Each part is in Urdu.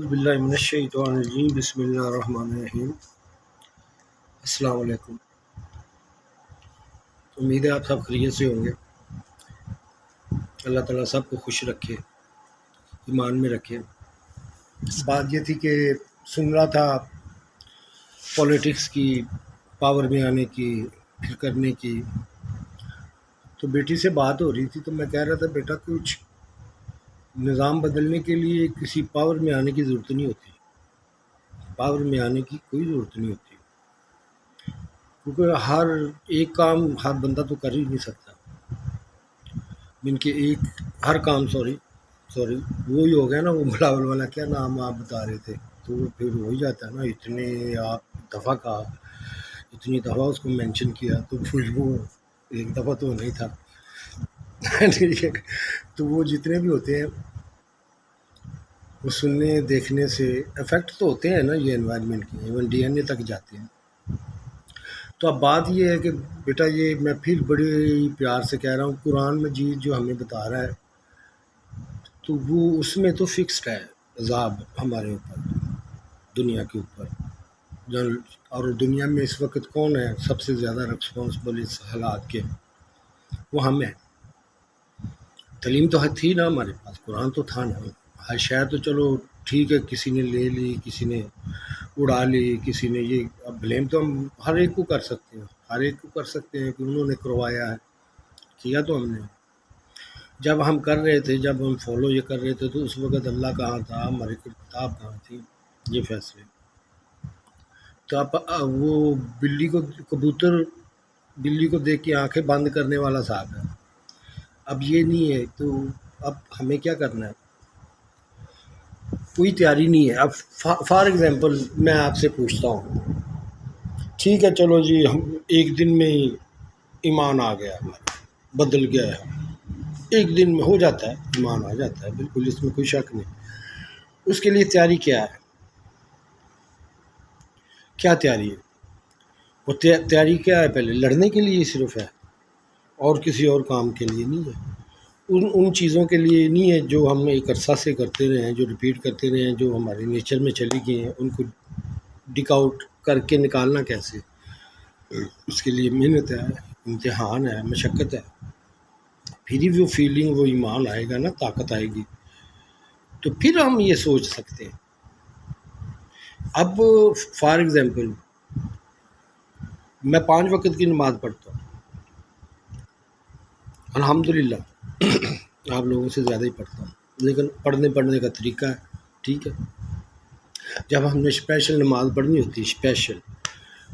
اعوذ باللہ من الشیطان الرجیم بسم اللہ الرحمن الرحیم۔ السلام علیکم، امید ہے آپ سب خیریت سے ہوں گے۔ اللہ تعالیٰ سب کو خوش رکھے، ایمان میں رکھے۔ بات یہ تھی کہ سن رہا تھا پولیٹکس کی، پاور میں آنے کی، پھر کرنے کی، تو بیٹی سے بات ہو رہی تھی تو میں کہہ رہا تھا بیٹا کچھ نظام بدلنے کے لیے کسی پاور میں آنے کی ضرورت نہیں ہوتی، پاور میں آنے کی کوئی ضرورت نہیں ہوتی، کیونکہ ہر ایک کام ہر بندہ تو کر ہی نہیں سکتا۔ ان کے ایک ہر کام سوری وہی ہو گیا نا، وہ بلاول والا کیا نام آپ بتا رہے تھے، تو وہ پھر ہو ہی جاتا ہے نا، اتنے آپ دفعہ کہا، اتنی دفعہ اس کو مینشن کیا تو پھر وہ ایک دفعہ تو نہیں تھا ٹھیک ہے۔ تو وہ جتنے بھی ہوتے ہیں وہ سننے دیکھنے سے افیکٹ تو ہوتے ہیں نا، یہ انوائرمنٹ کی، ایون ڈی این اے تک جاتے ہیں۔ تو اب بات یہ ہے کہ بیٹا یہ میں پھر بڑے پیار سے کہہ رہا ہوں، قرآن مجید جو ہمیں بتا رہا ہے تو وہ اس میں تو فکسڈ ہے عذاب ہمارے اوپر، دنیا کے اوپر، اور دنیا میں اس وقت کون ہے سب سے زیادہ رسپانسبل اس حالات کے؟ وہ ہم ہیں۔ تعلیم تو تھی نا ہمارے پاس، قرآن تو تھا نا، ہر شاید تو چلو ٹھیک ہے، کسی نے لے لی، کسی نے اڑا لی، کسی نے یہ، اب بلیم تو ہم ہر ایک کو کر سکتے ہیں، ہر ایک کو کر سکتے ہیں کہ انہوں نے کروایا ہے، کیا تو ہم نے۔ جب ہم کر رہے تھے، جب ہم فالو یہ کر رہے تھے تو اس وقت اللہ کہاں تھا، ہماری کتاب کہاں تھی، یہ فیصلے۔ تو اب وہ بلی کو، کبوتر بلی کو دیکھ کے آنکھیں بند کرنے والا صاحب ہے، اب یہ نہیں ہے، تو اب ہمیں کیا کرنا ہے؟ کوئی تیاری نہیں ہے۔ اب فار ایگزامپل میں آپ سے پوچھتا ہوں، ٹھیک ہے چلو جی، ہم ایک دن میں ہی ایمان آ گیا ہمارا، بدل گیا ہے، ایک دن میں ہو جاتا ہے، ایمان آ جاتا ہے، بالکل اس میں کوئی شک نہیں۔ اس کے لیے تیاری کیا ہے؟ کیا تیاری ہے؟ وہ تیاری کیا ہے؟ پہلے لڑنے کے لیے صرف ہے، اور کسی اور کام کے لیے نہیں ہے، ان چیزوں کے لیے نہیں ہے جو ہم ایک عرصہ سے کرتے رہے ہیں، جو ریپیٹ کرتے رہے ہیں، جو ہمارے نیچر میں چلی گئی ہیں، ان کو ڈک آؤٹ کر کے نکالنا کیسے؟ اس کے لیے محنت ہے، امتحان ہے، مشقت ہے، پھر ہی وہ فیلنگ، وہ ایمان آئے گا نا، طاقت آئے گی، تو پھر ہم یہ سوچ سکتے ہیں۔ اب فار ایگزامپل میں 5 وقت کی نماز پڑھتا ہوں، الحمدللہ آپ لوگوں سے زیادہ ہی پڑھتا ہوں، لیکن پڑھنے کا طریقہ ہے، ٹھیک ہے۔ جب ہم نے اسپیشل نماز پڑھنی ہوتی ہے، اسپیشل،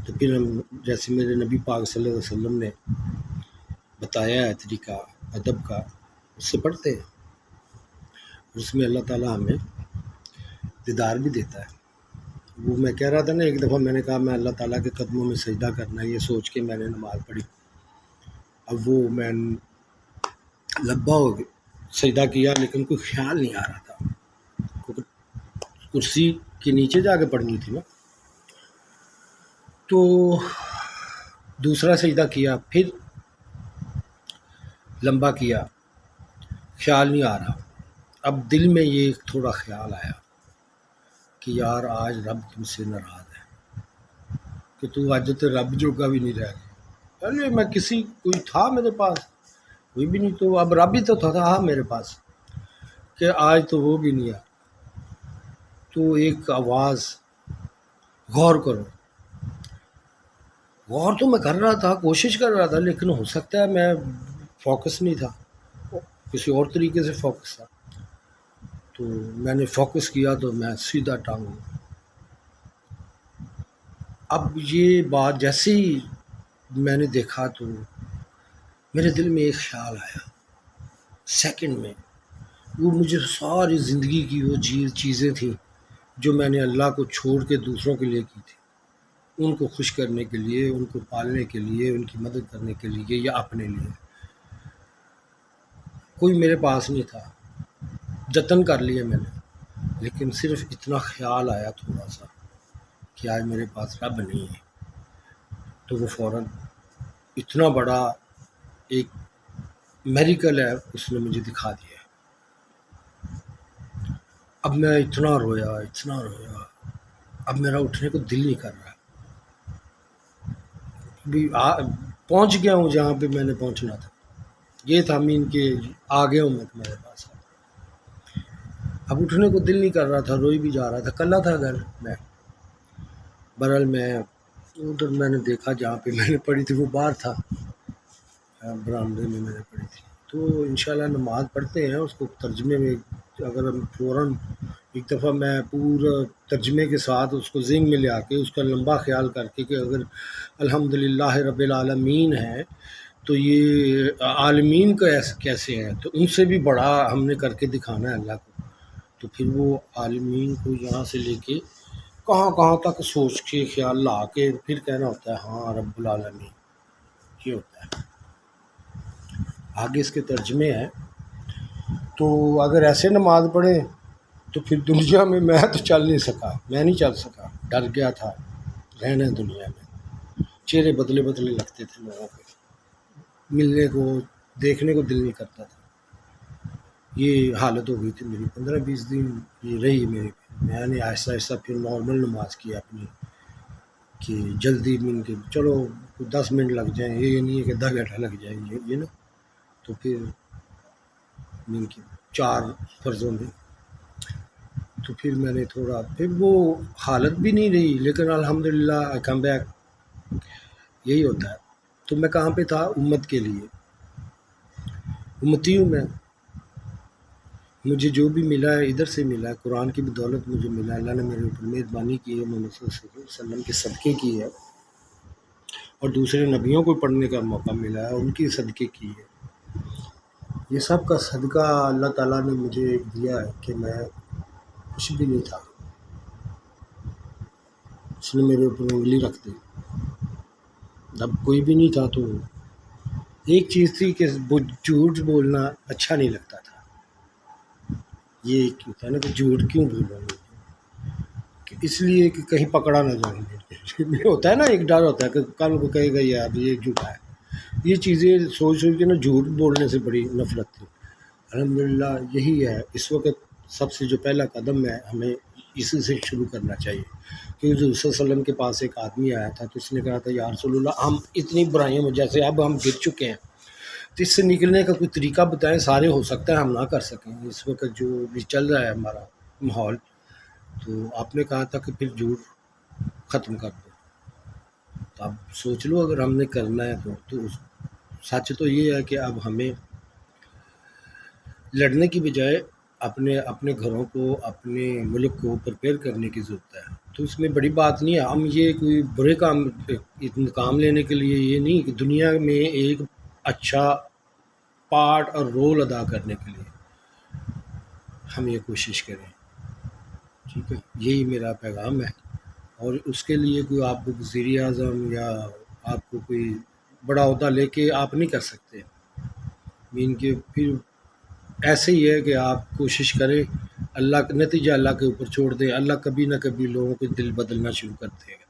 تو پھر ہم جیسے میرے نبی پاک صلی اللہ علیہ وسلم نے بتایا ہے طریقہ ادب کا، اس سے پڑھتے ہیں، اس میں اللہ تعالیٰ ہمیں دیدار بھی دیتا ہے۔ وہ میں کہہ رہا تھا نا، ایک دفعہ میں نے کہا میں اللہ تعالیٰ کے قدموں میں سجدہ کرنا ہے، یہ سوچ کے میں نے نماز پڑھی، اب وہ میں لبا ہو گیا، سجدہ کیا، لیکن کوئی خیال نہیں آ رہا تھا، کیونکہ کرسی کے نیچے جا کے پڑھنی تھی نا۔ تو دوسرا سجدہ کیا، پھر لمبا کیا، خیال نہیں آ رہا، اب دل میں یہ تھوڑا خیال آیا کہ یار آج رب تم سے ناراض ہے، کہ تو آج تو رب جو کا بھی نہیں رہ گیا، ارے میں کوئی تھا میرے پاس، کوئی بھی نہیں، تو اب رب ہی تو تھا میرے پاس، کہ آج تو وہ بھی نہیں ہے۔ تو ایک آواز، غور کرو، غور تو میں کر رہا تھا، کوشش کر رہا تھا، لیکن ہو سکتا ہے میں فوکس نہیں تھا، کسی اور طریقے سے فوکس تھا، تو میں نے فوکس کیا تو میں سیدھا ٹانگ ہوں۔ اب یہ بات جیسے ہی میں نے دیکھا تو میرے دل میں ایک خیال آیا، سیکنڈ میں، وہ مجھے ساری زندگی کی وہ چیزیں تھیں جو میں نے اللہ کو چھوڑ کے دوسروں کے لیے کی تھی، ان کو خوش کرنے کے لیے، ان کو پالنے کے لیے، ان کی مدد کرنے کے لیے، یا اپنے لیے، کوئی میرے پاس نہیں تھا، جتن کر لیا میں نے، لیکن صرف اتنا خیال آیا تھوڑا سا کہ آج میرے پاس رب نہیں ہے، تو وہ فوراً اتنا بڑا ایک میریکل ہے، اس نے مجھے دکھا دیا ہے۔ اب میں اتنا رویا اب میرا اٹھنے کو دل نہیں کر رہا. ابھی پہنچ گیا ہوں جہاں پہ میں نے پہنچنا تھا. یہ تھا مین کہ آ گیا ہوں میں تمہارے پاس. اب اٹھنے کو دل نہیں کر رہا تھا, روئی بھی جا رہا تھا. کلا تھا گھر میں. بہرحال میں ادھر میں نے دیکھا جہاں پہ میں نے پڑھی تھی وہ باہر تھا, برآمدے میں نے پڑھی تھی. تو انشاءاللہ نماز پڑھتے ہیں, اس کو ترجمے میں اگر ہم فوراً ایک دفعہ میں پورا ترجمے کے ساتھ اس کو ذہن میں لے آ کے اس کا لمبا خیال کر کے کہ اگر الحمدللہ رب العالمین ہے تو یہ عالمین کا کیسے ہے, تو ان سے بھی بڑا ہم نے کر کے دکھانا ہے اللہ کو. تو پھر وہ عالمین کو یہاں سے لے کے کہاں کہاں تک سوچ کے خیال لا کے پھر کہنا ہوتا ہے ہاں رب العالمین. یہ ہوتا ہے. آگے اس کے ترجمے ہیں. تو اگر ایسے نماز پڑھیں تو پھر دنیا میں تو چل نہیں سکا, میں نہیں چل سکا, ڈر گیا تھا رہنا دنیا میں. چہرے بدلے بدلے لگتے تھے لوگوں کے, ملنے کو دیکھنے کو دل نہیں کرتا تھا. یہ حالت ہو گئی تھی میری. 15-20 دن یہ رہی میرے. میں نے آہستہ آہستہ پھر نارمل نماز کی اپنی, کہ جلدی من کے چلو 10 منٹ لگ جائیں, یہ نہیں ہے کہ 10 گھنٹہ لگ جائیں یہ نا. تو پھر من کی 4 فرضوں میں تو پھر میں نے تھوڑا, پھر وہ حالت بھی نہیں رہی, لیکن الحمدللہ آئی کم بیک. یہی ہوتا ہے. تو میں کہاں پہ تھا, امت کے لیے. امتی ہوں میں. مجھے جو بھی ملا ہے ادھر سے ملا ہے, قرآن کی بدولت مجھے ملا. اللہ نے میرے اوپر مہربانی کی ہے, محمد صلی اللہ علیہ وسلم کے صدقے کی ہے, اور دوسرے نبیوں کو پڑھنے کا موقع ملا ہے, ان کی صدقے کی ہے. یہ سب کا صدقہ اللہ تعالیٰ نے مجھے دیا ہے کہ میں کچھ بھی نہیں تھا, اس نے میرے اوپر انگلی رکھ دی. اب کوئی بھی نہیں تھا تو ایک چیز تھی کہ جھوٹ بولنا اچھا نہیں لگتا تھا. یہ ایک ہوتا ہے نا کہ جھوٹ کیوں بولوں گے, کہ اس لیے کہ کہیں پکڑا نہ جائیں گے. ہوتا ہے نا ایک ڈر ہوتا ہے کہ کل کو کہے گا یار یہ جھوٹا ہے. یہ چیزیں سوچ کے نا جھوٹ بولنے سے بڑی نفرت تھی. الحمدللہ یہی ہے اس وقت سب سے جو پہلا قدم ہے, ہمیں اسی سے شروع کرنا چاہیے. کیونکہ حضور صلی اللہ علیہ وسلم کے پاس ایک آدمی آیا تھا, تو اس نے کہا تھا یا رسول اللہ ہم اتنی برائیوں میں جیسے اب ہم گر چکے ہیں, تو اس سے نکلنے کا کوئی طریقہ بتائیں. سارے ہو سکتا ہے ہم نہ کر سکیں اس وقت جو بھی چل رہا ہے ہمارا ماحول. تو آپ نے کہا تھا کہ پھر جھوٹ ختم کر دو. تو اب سوچ لو اگر ہم نے کرنا ہے تو سچ تو یہ ہے کہ اب ہمیں لڑنے کی بجائے اپنے گھروں کو, اپنے ملک کو پریپیئر کرنے کی ضرورت ہے. تو اس میں بڑی بات نہیں ہے. ہم یہ کوئی برے کام لینے کے لیے یہ نہیں, کہ دنیا میں ایک اچھا پارٹ اور رول ادا کرنے کے لیے ہم یہ کوشش کریں. ٹھیک ہے, یہی میرا پیغام ہے. اور اس کے لیے کوئی آپ کو وزیر اعظم یا آپ کو کوئی بڑا عہدہ لے کے آپ نہیں کر سکتے. مین کہ پھر ایسے ہی ہے کہ آپ کوشش کریں, اللہ کا نتیجہ اللہ کے اوپر چھوڑ دیں. اللہ کبھی نہ کبھی لوگوں کے دل بدلنا شروع کرتے ہیں.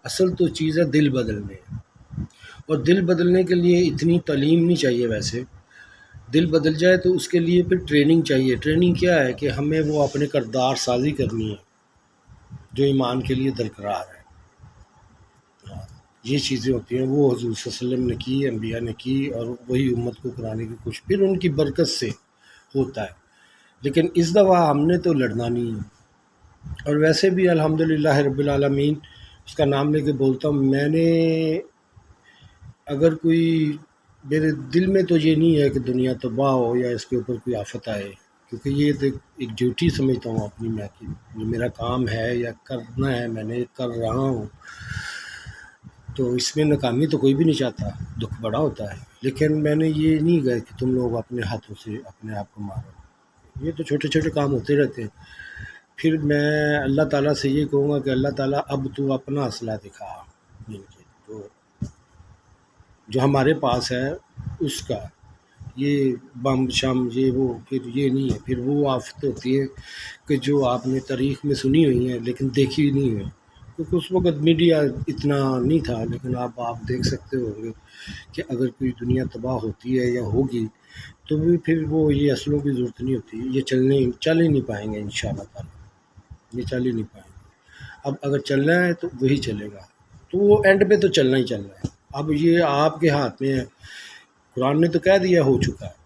اصل تو چیز ہے دل بدلنے, اور دل بدلنے کے لیے اتنی تعلیم نہیں چاہیے. ویسے دل بدل جائے تو اس کے لیے پھر ٹریننگ چاہیے. ٹریننگ کیا ہے کہ ہمیں وہ اپنے کردار سازی کرنی ہے جو ایمان کے لیے درکرار ہے. یہ چیزیں ہوتی ہیں, وہ حضور صلی اللہ علیہ وسلم نے کی, انبیاء نے کی, اور وہی امت کو کرانے کی کوشش پھر ان کی برکت سے ہوتا ہے. لیکن اس دفعہ ہم نے تو لڑنا نہیں ہے. اور ویسے بھی الحمدللہ رب العالمین اس کا نام لے کے بولتا ہوں. میں نے اگر کوئی میرے دل میں تو یہ نہیں ہے کہ دنیا تباہ ہو یا اس کے اوپر کوئی آفت آئے, کیونکہ یہ تو ایک ڈیوٹی سمجھتا ہوں اپنی میں, کہ یہ میرا کام ہے یا کرنا ہے, میں نے کر رہا ہوں. تو اس میں ناکامی تو کوئی بھی نہیں چاہتا, دکھ بڑا ہوتا ہے. لیکن میں نے یہ نہیں کہا کہ تم لوگ اپنے ہاتھوں سے اپنے آپ کو مارو. یہ تو چھوٹے چھوٹے کام ہوتے رہتے ہیں. پھر میں اللہ تعالیٰ سے یہ کہوں گا کہ اللہ تعالیٰ اب تو اپنا اصلہ دکھا, جو ہمارے پاس ہے اس کا. یہ بم شم یہ وہ پھر یہ نہیں ہے. پھر وہ آفت ہوتی ہے کہ جو آپ نے تاریخ میں سنی ہوئی ہیں لیکن دیکھی نہیں ہے. کیونکہ اس وقت میڈیا اتنا نہیں تھا، لیکن اب آپ دیکھ سکتے ہوں گے کہ اگر کوئی دنیا تباہ ہوتی ہے یا ہوگی تو بھی پھر وہ یہ اسلحوں کی ضرورت نہیں ہوتی، یہ چل ہی نہیں پائیں گے انشاءاللہ تعالیٰ، یہ چل ہی نہیں پائیں گے۔ اب اگر چلنا ہے تو وہی چلے گا، تو وہ اینڈ پہ تو چلنا ہی چلنا ہے۔ اب یہ آپ کے ہاتھ میں ہے، قرآن نے تو کہہ دیا ہو چکا ہے،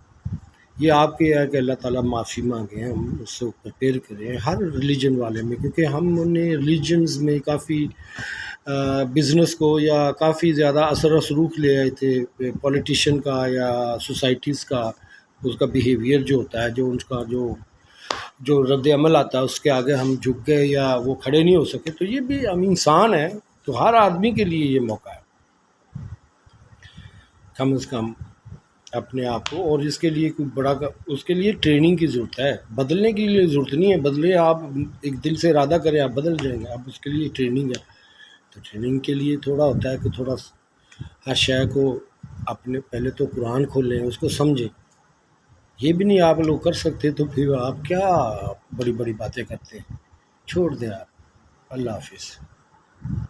یہ آپ کے ہے کہ اللہ تعالیٰ معافی مانگیں، ہم اس سے پریپیئر کریں ہر ریلیجن والے میں، کیونکہ ہم نے ریلیجنز میں کافی بزنس کو یا کافی زیادہ اثر و سلوک لے آئے تھے پولیٹیشین کا یا سوسائٹیز کا، اس کا بیہیویئر جو ہوتا ہے، جو ان کا جو رد عمل آتا ہے اس کے آگے ہم جھک گئے یا وہ کھڑے نہیں ہو سکے۔ تو یہ بھی ہم انسان ہیں، تو ہر آدمی کے لیے یہ موقع ہے کم از کم اپنے آپ کو، اور اس کے لیے کوئی بڑا اس کے لیے ٹریننگ کی ضرورت ہے، بدلنے کے لیے ضرورت نہیں ہے، بدلے آپ ایک دل سے ارادہ کریں آپ بدل جائیں گے، اب اس کے لیے ٹریننگ ہے۔ تو ٹریننگ کے لیے تھوڑا ہوتا ہے کہ تھوڑا ہر شے کو اپنے پہلے تو قرآن کھولیں، اس کو سمجھیں، یہ بھی نہیں آپ لوگ کر سکتے تو پھر آپ کیا بڑی بڑی باتیں کرتے ہیں، چھوڑ دیں آپ۔ اللہ حافظ۔